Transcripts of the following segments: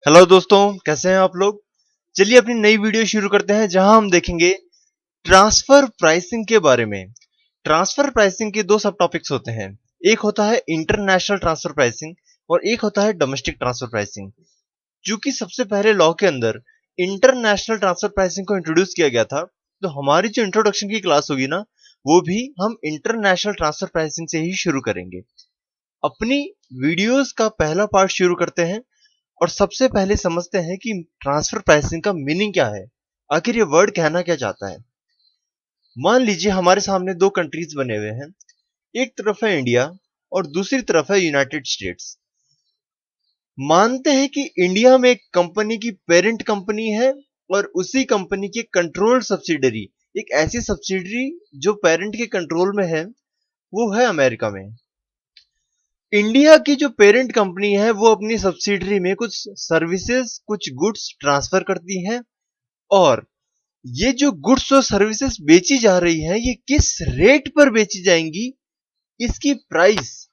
Hello दोस्तों, कैसे हैं आप लोग। चलिए अपनी नई वीडियो शुरू करते हैं जहां हम देखेंगे ट्रांसफर प्राइसिंग के बारे में। ट्रांसफर प्राइसिंग के दो सब टॉपिक्स होते हैं। एक होता है इंटरनेशनल ट्रांसफर प्राइसिंग और एक होता है डोमेस्टिक ट्रांसफर प्राइसिंग। क्योंकि सबसे पहले लॉ के अंदर इंटरनेशनल ट्रांसफर प्राइसिंग को इंट्रोड्यूस किया गया था, तो हमारी जो इंट्रोडक्शन की क्लास होगी ना, वो भी हम इंटरनेशनल ट्रांसफर प्राइसिंग से ही शुरू करेंगे। अपनी वीडियोस का पहला पार्ट शुरू करते हैं और सबसे पहले समझते हैं कि ट्रांसफर प्राइसिंग का मीनिंग क्या है, आखिर ये वर्ड कहना क्या चाहता है। मान लीजिए हमारे सामने दो कंट्रीज बने हुए हैं। एक तरफ है इंडिया और दूसरी तरफ है यूनाइटेड स्टेट्स। मानते हैं कि इंडिया में एक कंपनी की पेरेंट कंपनी है और उसी कंपनी की कंट्रोल्ड सब्सिडरी, एक ऐसी सब्सिडरी जो पेरेंट के कंट्रोल में है, वो है अमेरिका में। इंडिया की जो पेरेंट कंपनी है वो अपनी सब्सिडरी में कुछ सर्विसेज, कुछ गुड्स ट्रांसफर करती है, और ये जो गुड्स और सर्विसेज बेची जा रही हैं ये किस रेट पर बेची जाएंगी, इसकी प्राइस,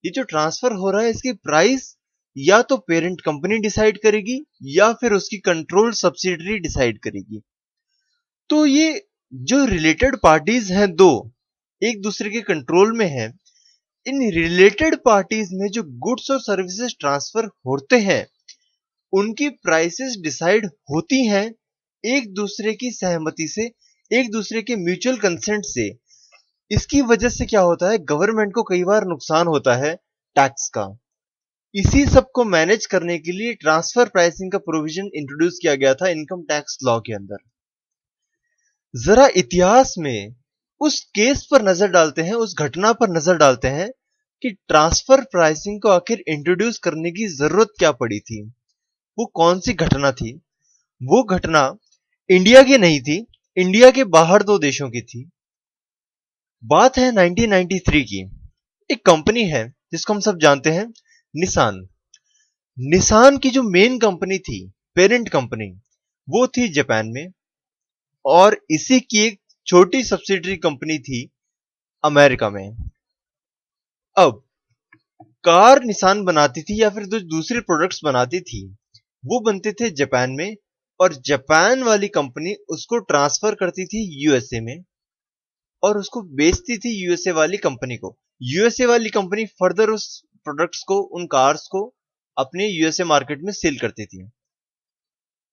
ये जो ट्रांसफर हो रहा है इसकी प्राइस या तो पेरेंट कंपनी डिसाइड करेगी या फिर उसकी कंट्रोल सब्सिडरी डिसाइड करेगी। तो ये जो रिलेटेड पार्टीज हैं दो, एक दूसरे के कंट्रोल में है, इन रिलेटेड पार्टीज में जो गुड्स और सर्विसेज ट्रांसफर होते हैं उनकी प्राइसेस डिसाइड होती हैं एक दूसरे की सहमति से, एक दूसरे के म्यूचुअल कंसेंट से। इसकी वजह से क्या होता है, गवर्नमेंट को कई बार नुकसान होता है टैक्स का। इसी सब को मैनेज करने के लिए ट्रांसफर प्राइसिंग का प्रोविजन इंट्रोड्यूस किया गया था इनकम टैक्स लॉ के अंदर। जरा इतिहास में उस केस पर नजर डालते हैं, उस घटना पर नजर डालते हैं कि ट्रांसफर प्राइसिंग को आखिर इंट्रोड्यूस करने की जरूरत क्या पड़ी थी। वो कौन सी घटना थी। वो घटना इंडिया की नहीं थी, इंडिया के बाहर दो देशों की थी। बात है 1993 की। एक कंपनी है जिसको हम सब जानते हैं, निसान। निसान की जो मेन कंपनी थी, पेरेंट कंपनी, वो थी जापान में, और इसी की एक छोटी सब्सिडरी कंपनी थी अमेरिका में। अब कार निसान बनाती थी या फिर जो दूसरे प्रोडक्ट्स बनाती थी वो बनते थे जापान में, और जापान वाली कंपनी उसको ट्रांसफर करती थी यूएसए में और उसको बेचती थी यूएसए वाली कंपनी को। यूएसए वाली कंपनी फर्दर उस प्रोडक्ट्स को, उन कार्स को अपने यूएसए मार्केट में सेल करती थी।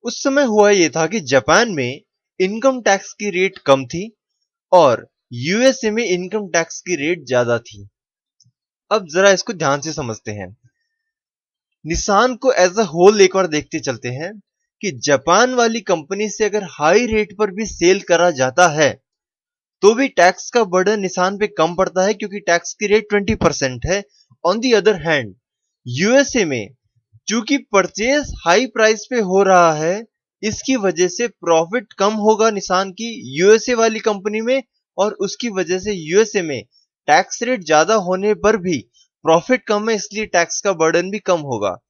उस समय हुआ यह था कि जापान में इनकम टैक्स की रेट कम थी और यूएसए में इनकम टैक्स की रेट ज्यादा थी। अब जरा इसको ध्यान से समझते हैं, निसान को एज अ होल एक बार देखते चलते हैं कि जापान वाली कंपनी से अगर हाई रेट पर भी सेल करा जाता है तो भी टैक्स का बर्डन निसान पे कम पड़ता है क्योंकि टैक्स की रेट 20% है। On the other hand USA में चूंकि परचेज हाई प्राइस पे हो रहा है, इसकी वजह से प्रॉफिट कम होगा निसान की यूएसए वाली कंपनी में, और उसकी वजह से यूएसए में टैक्स रेट ज्यादा होने पर भी प्रॉफिट कम है, इसलिए टैक्स का बर्डन भी कम होगा।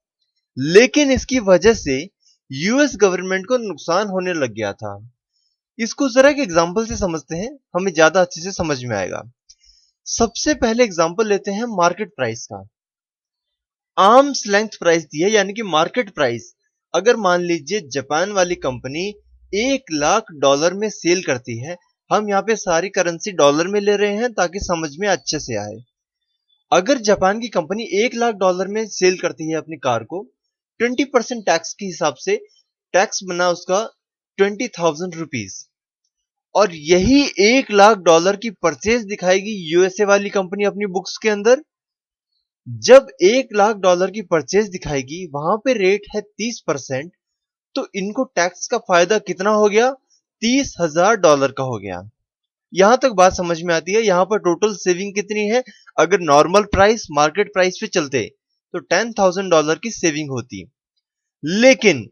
लेकिन इसकी वजह से यूएस गवर्नमेंट को नुकसान होने लग गया था। इसको जरा एक एग्जांपल से समझते हैं, हमें ज्यादा अच्छे से समझ में आएगा। सबसे पहले एग्जांपल लेते हैं मार्केट प्राइस का। आर्म्स लेंथ प्राइस दी है, यानी कि मार्केट प्राइस। अगर मान लीजिए जापान वाली कंपनी $1,00,000 में सेल करती है, हम यहाँ पे सारी करेंसी डॉलर में ले रहे हैं ताकि समझ में अच्छे से आए। अगर जापान की कंपनी $1,00,000 में सेल करती है अपनी कार को, 20% टैक्स के हिसाब से टैक्स बना उसका ₹20,000, और यही $1,00,000 की परचेज दिखाएगी यूएसए वाली कंपनी अपनी बुक्स के अंदर। जब $1,00,000 की परचेज दिखाएगी, वहां पे रेट है 30%, तो इनको टैक्स का फायदा कितना हो गया, $30,000 का हो गया। यहां तक बात समझ में आती है। यहां पर टोटल सेविंग कितनी है, अगर नॉर्मल प्राइस मार्केट प्राइस पे चलते तो $10,000 की सेविंग होती। लेकिन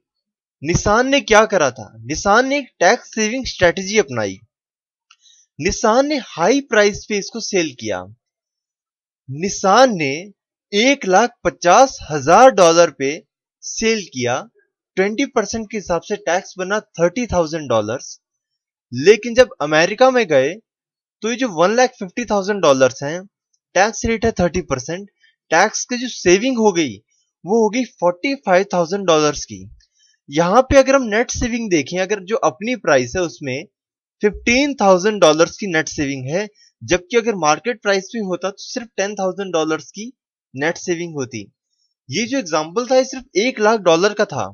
निसान ने क्या करा था, निसान ने एक टैक्स सेविंग स्ट्रेटेजी अपनाई। निसान ने हाई प्राइस पे इसको सेल किया। निसान ने $1,50,000 पे सेल किया। 20% के हिसाब से टैक्स बना $30,000। लेकिन जब अमेरिका में गए तो ये जो $1,50,000 हैं, टैक्स रेट है 30%, टैक्स की जो सेविंग हो गई वो होगी $45,000 की। यहां पे अगर हम नेट सेविंग देखें, अगर जो अपनी प्राइस है उसमें $15,000 की नेट सेविंग है, जबकि अगर मार्केट प्राइस भी होता तो सिर्फ $10,000 की नेट सेविंग होती। ये जो एग्जांपल था ये सिर्फ $1,00,000 का था।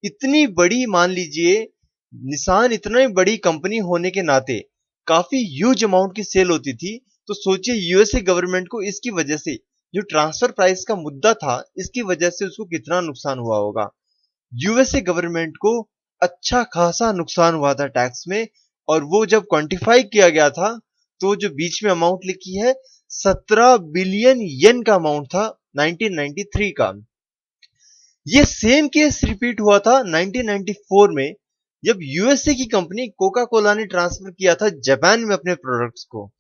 इतनी बड़ी, मान लीजिए निसान इतनी बड़ी कंपनी होने के नाते काफी ह्यूज अमाउंट की सेल होती थी, तो सोचिए यूएसए गवर्नमेंट को इसकी वजह से, जो ट्रांसफर प्राइस का मुद्दा था, इसकी वजह से उसको कितना नुकसान हुआ होगा। यूएसए गवर्नमेंट को अच्छा खासा नुकसान हुआ था टैक्स में, और वो जब क्वांटिफाई किया गया था तो जो बीच में अमाउंट लिखी है 17 बिलियन येन का अमाउंट था 1993 का। ये सेम केस रिपीट हुआ था 1994 में, जब यूएसए की कंपनी कोका कोला ने ट्रांसफर किया था जापान में अपने प्रोडक्ट्स को,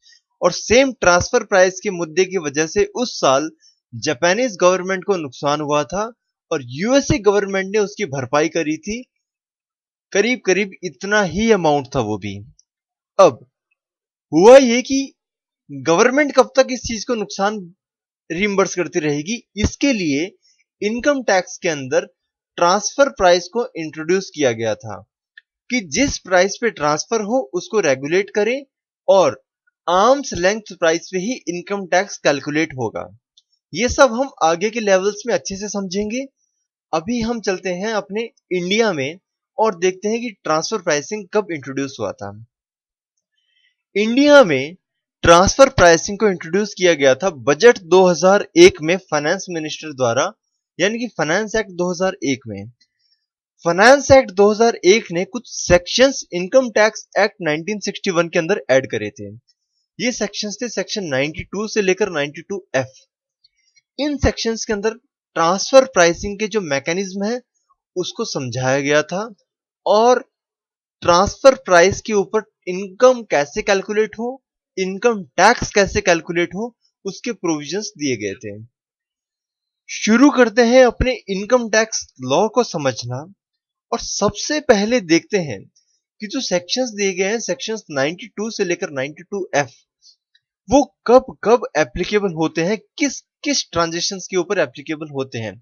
और सेम ट्रांसफर प्राइस के मुद्दे की वजह से उस साल जापानीज गवर्नमेंट को नुकसान हुआ था, और यूएसए गवर्नमेंट ने उसकी भरपाई करी थी। करीब करीब इतना ही अमाउंट था वो भी। अब हुआ ये कि गवर्नमेंट कब तक इस चीज को नुकसान रिइंबर्स करती रहेगी, इसके लिए इनकम टैक्स के अंदर ट्रांसफर प्राइस को इंट्रोड्यूस किया गया था कि जिस प्राइस पे ट्रांसफर हो उसको रेगुलेट करें, और आर्म्स लेंथ प्राइस पे ही इनकम टैक्स कैलकुलेट होगा। ये सब हम आगे के लेवल्स में अच्छे से समझेंगे। अभी हम चलते हैं अपने इंडिया में और देखते हैं कि ट्रांसफर प्राइसिंग कब इंट्रोड्यूस हुआ था। इंडिया में ट्रांसफर प्राइसिंग को इंट्रोड्यूस किया गया था बजट 2001 में फाइनेंस मिनिस्टर द्वारा, यानी कि फाइनेंस एक्ट 2001 में। फाइनेंस एक्ट 2001 ने कुछ सेक्शंस इनकम टैक्स एक्ट 1961 के अंदर ऐड करे थे। ये सेक्शंस थे सेक्शन 92 से लेकर 92F। इन सेक्शंस के अंदर ट्रांसफर प्राइसिंग के जो मैकेनिज्म है उसको समझाया गया था, और ट्रांसफर प्राइस के ऊपर इनकम कैसे कैलकुलेट हो, इनकम टैक्स कैसे कैलकुलेट हो, उसके प्रोविजंस दिए गए थे। शुरू करते हैं अपने इनकम टैक्स लॉ को समझना, और सबसे पहले देखते हैं कि जो सेक्शंस दिए गए हैं सेक्शंस 92 से लेकर 92F, वो कब कब एप्लीकेबल होते हैं, किस किस ट्रांजेक्शन्स के ऊपर एप्लीकेबल होते हैं।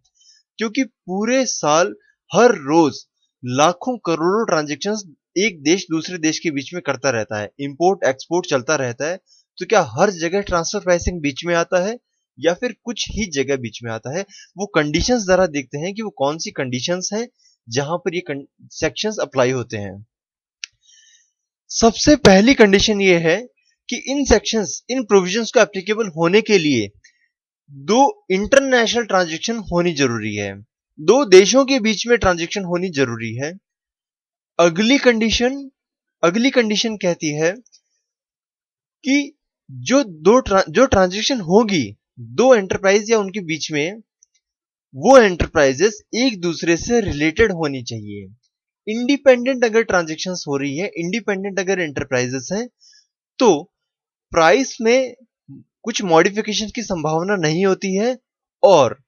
क्योंकि पूरे साल हर रोज लाखों करोड़ों ट्रांजेक्शन्स एक देश दूसरे देश के बीच में करता रहता है, इंपोर्ट एक्सपोर्ट चलता रहता है। तो क्या हर जगह ट्रांसफर प्राइसिंग बीच में आता है, या फिर कुछ ही जगह बीच में आता है? वो कंडीशंस जरा देखते हैं कि वो कौन सी कंडीशंस हैं जहां पर ये सेक्शंस अप्लाई होते हैं। सबसे पहली कंडीशन ये है कि इन सेक्शंस, इन प्रोविजंस को एप्लीकेबल होने के लिए दो इंटरनेशनल ट्रांजैक्शन होनी जरूरी है, दो देशों के बीच में ट्रांजैक्शन होनी जरूरी है। अगली कंडीशन अगली कंडीशन कहती है कि जो ट्रांजैक्शन होगी दो एंटरप्राइज या उनके बीच में, वो एंटरप्राइजेस एक दूसरे से रिलेटेड होनी चाहिए। इंडिपेंडेंट अगर ट्रांजैक्शंस हो रही है, इंडिपेंडेंट अगर एंटरप्राइजेस हैं, तो प्राइस में कुछ मॉडिफिकेशन की संभावना नहीं होती है, और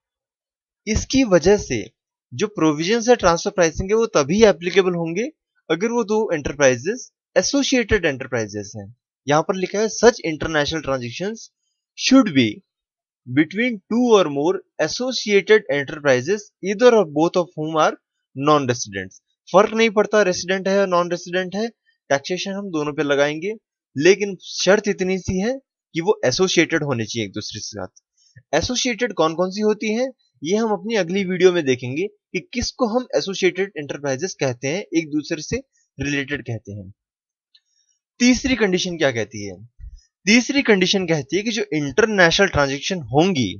इसकी वजह से जो प्रोविजंस है ट्रांसफर प्राइसिंग के वो तभी एप्लीकेबल होंगे अगर वो दो एंटरप्राइजेस एसोसिएटेड एंटरप्राइजेस हैं। यहां पर लिखा है such international transactions should be between two or more associated enterprises either or both of whom are non residents. फर्क नहीं पड़ता रेसिडेंट है या नॉन रेसिडेंट है, टैक्सेशन हम दोनों पे लगाएंगे, लेकिन शर्त इतनी सी है कि वो एसोसिएटेड होने चाहिए एक दूसरे के साथ। एसोसिएटेड कौन कौन सी होती है ये हम अपनी अगली वीडियो में देखेंगे कि किसको हम एसोसिएटेड एंटरप्राइजेस कहते हैं, एक दूसरे से रिलेटेड कहते हैं। तीसरी कंडीशन क्या कहती है? तीसरी कंडीशन कहती है कि जो इंटरनेशनल ट्रांजैक्शन होंगी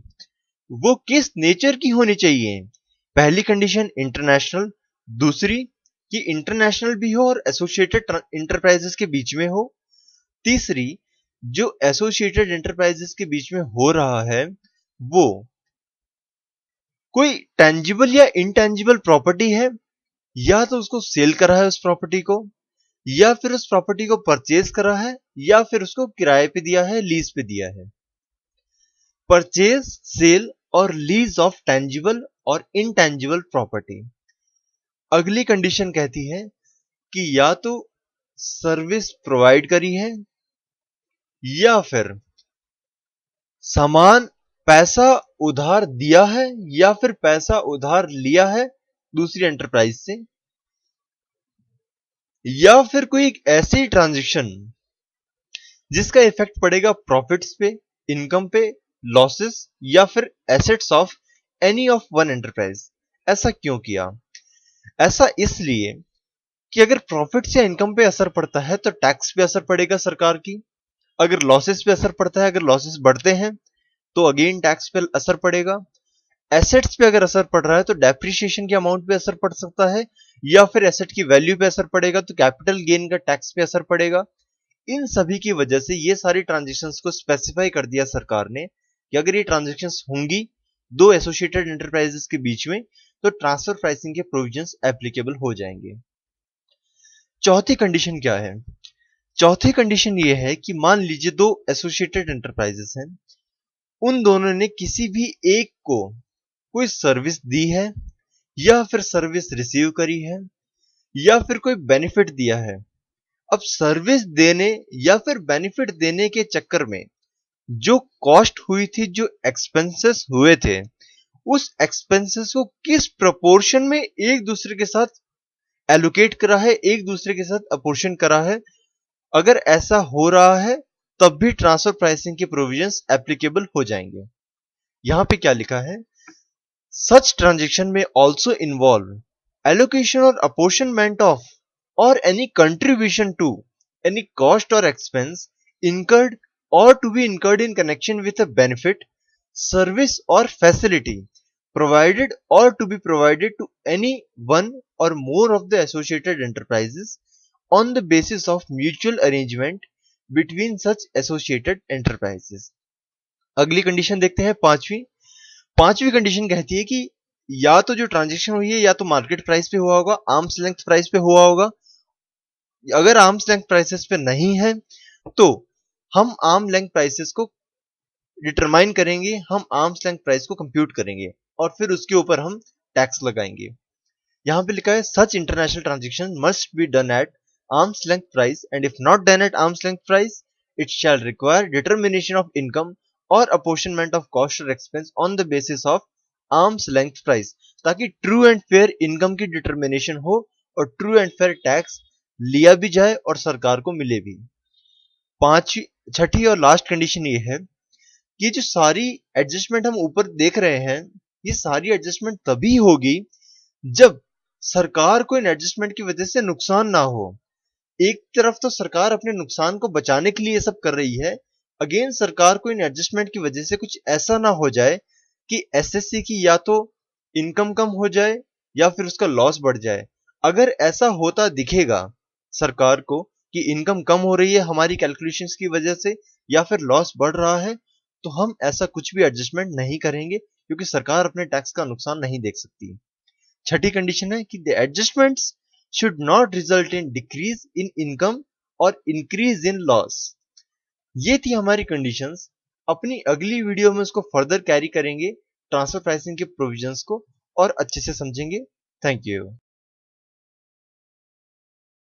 वो किस नेचर की होनी चाहिए। पहली कंडीशन इंटरनेशनल, दूसरी कि इंटरनेशनल भी हो और एसोसिएटेड इंटरप्राइजेस के बीच में हो, तीसरी जो एसोसिएटेड एंटरप्राइजेस के बीच में हो रहा है वो कोई टेंजिबल या इनटेंजिबल प्रॉपर्टी है, या तो उसको सेल करा है उस प्रॉपर्टी को, या फिर उस प्रॉपर्टी को परचेज करा है, या फिर उसको किराए पे दिया है, लीज पे दिया है। परचेज, सेल और लीज ऑफ टेंजिबल और इनटेंजिबल प्रॉपर्टी। अगली कंडीशन कहती है कि या तो सर्विस प्रोवाइड करी है, या फिर सामान पैसा उधार दिया है या फिर पैसा उधार लिया है दूसरी एंटरप्राइज से, या फिर कोई एक ऐसी ट्रांजैक्शन जिसका इफेक्ट पड़ेगा प्रॉफिट्स पे, इनकम पे, लॉसेस या फिर assets of any of one enterprise. ऐसा क्यों किया? ऐसा इसलिए कि अगर प्रॉफिट्स या इनकम पे असर पड़ता है तो टैक्स पे असर पड़ेगा सरकार की, अगर लॉसेस पे असर पड़ता है, अगर लॉसेस बढ़ते हैं तो अगेन टैक्स पे असर पड़ेगा, एसेट्स पे अगर असर पड़ रहा है तो डेप्रिसिएशन के अमाउंट पे असर पड़ सकता है, या फिर एसेट की वैल्यू पे असर पड़ेगा तो कैपिटल गेन का टैक्स पे असर पड़ेगा। इन सभी की वजह से ये सारी ट्रांजेक्शन्स को स्पेसिफाई कर दिया सरकार ने कि अगर ये ट्रांजेक्शन्स होंगी दो एसोसिएटेड एंटरप्राइजेस के बीच में तो ट्रांसफर प्राइसिंग के प्रोविजंस एप्लीकेबल हो जाएंगे। चौथी कंडीशन क्या है? चौथी कंडीशन ये है कि मान लीजिए दो एसोसिएटेड एंटरप्राइजेस हैं, उन दोनों ने किसी भी एक को कोई सर्विस दी है या फिर सर्विस रिसीव करी है या फिर कोई बेनिफिट दिया है। अब सर्विस देने या फिर बेनिफिट देने के चक्कर में जो कॉस्ट हुई थी, जो एक्सपेंसेस हुए थे, उस एक्सपेंसेस को किस प्रोपोर्शन में एक दूसरे के साथ एलोकेट करा है, एक दूसरे के साथ अपोर्शन करा है, अगर ऐसा हो रहा है तब भी ट्रांसफर प्राइसिंग के प्रोविजंस एप्लीकेबल हो जाएंगे। यहां पे क्या लिखा है? सच ट्रांजेक्शन में ऑल्सो इन्वॉल्व एलोकेशन और apportionment of or any contribution to any cost or expense incurred or to be incurred in connection with a benefit, service or facility provided or to be provided to any one or more of the associated enterprises on the basis of mutual arrangement between such associated enterprises। अगली condition देखते हैं, पांचवी condition कहती है कि या तो जो ट्रांजेक्शन हुई है या तो मार्केट प्राइस पे हुआ होगा, आर्म्स लेंथ प्राइस पे हुआ होगा, अगर आर्म्स लेंथ प्राइसेस पे नहीं है तो हम आर्म लेंथ प्राइसेस को डिटरमाइन करेंगे, हम आर्म्स लेंथ प्राइस को कंप्यूट करेंगे और फिर उसके ऊपर हम टैक्स लगाएंगे। यहां पे लिखा है such international transaction must be done at arm's length price and if not done at arm's length price it shall require determination of income or apportionment of cost or expense on the basis of arm's length price, ताकि true and fair income की determination हो और true and fair tax लिया भी जाए और सरकार को मिले भी। छठी और लास्ट कंडीशन ये है कि जो सारी एडजस्टमेंट हम ऊपर देख रहे हैं, ये सारी एडजस्टमेंट तभी होगी जब सरकार को इन एडजस्टमेंट की वजह से नुकसान ना हो। एक तरफ तो सरकार अपने नुकसान को बचाने के लिए सब कर रही है, अगेन सरकार को इन एडजस्टमेंट की वजह से कुछ ऐसा ना हो जाए कि एसएससी की या तो इनकम कम हो जाए या फिर उसका लॉस बढ़ जाए। अगर ऐसा होता दिखेगा सरकार को कि इनकम कम हो रही है हमारी कैलकुलेशंस की वजह से या फिर लॉस बढ़ रहा है, तो हम ऐसा कुछ भी एडजस्टमेंट नहीं करेंगे क्योंकि सरकार अपने टैक्स का नुकसान नहीं देख सकती। छठी कंडीशन है कि the adjustments should not result in decrease in income और इंक्रीज इन लॉस। ये थी हमारी कंडीशंस। अपनी अगली वीडियो में उसको फर्दर कैरी करेंगे, ट्रांसफर प्राइसिंग के प्रोविजंस को और अच्छे से समझेंगे। Thank you.